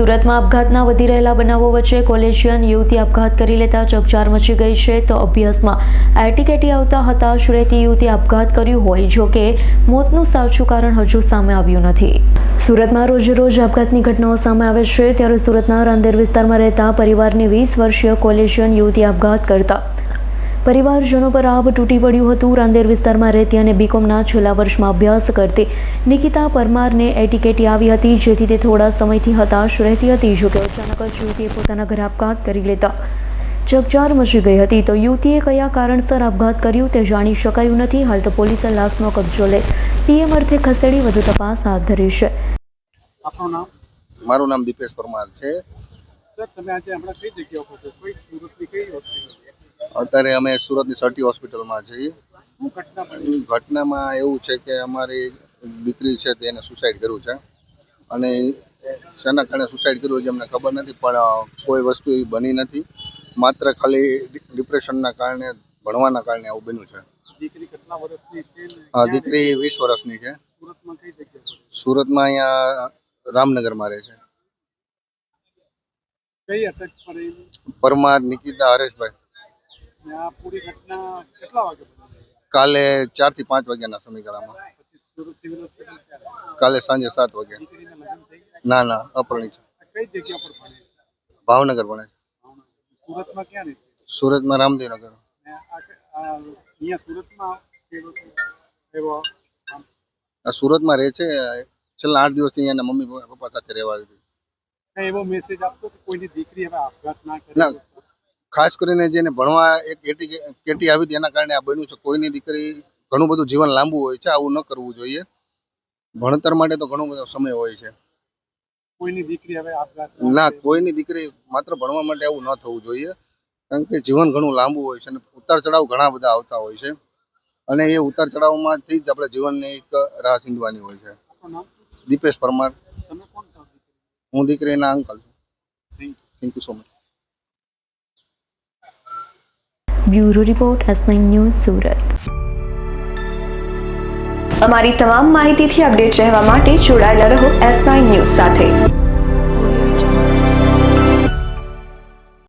સુરતમાં આપઘાતના વધી રહેલા બનાવો વચ્ચે કોલેજિયન યુવતી આપઘાત કરી લેતા ચકચાર મચી ગઈ છે તો અભ્યાસમાં એટીકેટી આવતા હતાશ રહેતી યુવતી આપઘાત કર્યું હોય જો કે મોતનું સાચું કારણ હજુ સામે આવ્યું નથી। સુરતમાં રોજે રોજ આપઘાતની ઘટનાઓ સામે આવે છે ત્યારે સુરતના રાંદેર વિસ્તારમાં રહેતા પરિવારની 20 વર્ષીય કોલેજિયન યુવતી આપઘાત કરતા પરિવારજનો પર આભ તૂટી પડ્યું હતું। રાંદેર વિસ્તારમાં રહેતી અને બીકોમના છેલ્લા વર્ષમાં અભ્યાસ કરતી નિકિતા પરમારને એટીકેટી આવી હતી જેથી તે થોડા સમયથી હતાશ રહેતી હતી જો કે અચાનક જ યુવતીએ પોતાના ઘરે આપઘાત કરી લેતા ચકચાર મચી ગઈ હતી તો યુવતીએ કયા કારણસર આપઘાત કર્યું તે જાણી શકાયું નથી। હાલ તો પોલીસે લાશનો કબજો લઈ પીએમ અર્થે ખસેડી વધુ તપાસ હાથ ધરી છે। મારું નામ દીપેશ પરમાર છે। સર તમે આજે હમણાં કઈ જગ્યા ઉપર છો? કોઈ સુરતની કઈ હોસ્પિટલ? અત્યારે અમે સુરતની સર્ટી હોસ્પિટલમાં છીએ। શું ઘટના બની? ઘટનામાં એવું છે કે અમારી દીકરી છે તેને સુસાઇડ કર્યું છે અને શેના કારણે સુસાઇડ કર્યું છે અમને ખબર નથી પણ કોઈ વસ્તુ એવી બની નથી, માત્ર ખાલી ડિપ્રેશનના કારણે ભણવાના કારણે આવું બન્યું છે। દીકરી કેટલા વર્ષની છે? હા, દીકરી 20 વર્ષની છે। સુરતમાં કઈ જગ્યા પર? સુરતમાં અહીંયા રામનગરમાં રહે છે। કઈ અટક પડેલી? પરમાર નિકિતા હરેશભાઈ। આ પૂરી ઘટના કેટલા વાગે બની? કાલે 4 થી 5 વાગ્યાના સમયગાળામાં। પછી સુરત સિવિલ હોસ્પિટલ ક્યારે? કાલે સાંજે 7 વાગે। દીકરીના લગ્ન થઈ ગયા? ના, અપરણિત છે। કઈ જગ્યા પર ભણે? ભાવનગર ભણે છે। સુરતમાં ક્યાં રહે? સુરતમાં રામદેવનગર। અહીંયા સુરતમાં એવો સુરતમાં રહે છે। છેલ્લા 8 દિવસથી એના મમ્મી પપ્પા સાથે રહેવા આવી હતી। એવો મેસેજ આપતો કે કોઈની દીકરી હવે આપઘાત ના કરે? ના, ખાસ કરીને જેને ભણવા એક કેટી આવી હતી એના કારણે આ બન્યું છે। કોઈની દીકરી ઘણું બધું જીવન લાંબુ હોય છે, આવું ન કરવું જોઈએ। ભણતર માટે તો ઘણો બધો સમય હોય છે। કોઈની દીકરી હવે આપઘાત ના, કોઈની દીકરી માત્ર ભણવા માટે આવું ન થવું જોઈએ કારણ કે જીવન ઘણું લાંબુ હોય છે અને ઉતાર ચઢાવ ઘણા બધા આવતા હોય છે અને એ ઉતાર ચઢાવમાંથી જ આપણે જીવનની એક રાહ ચીંધવાની હોય છે। દીપેશ પરમાર। તમે કોણ છો? હું દીકરીના અંકલ છું। Thank you so much. Bureau report S9 news Surat. અમારી તમામ માહિતીથી અપડેટ રહેવા માટે જોડાયેલા રહો S9 ન્યૂઝ સાથે।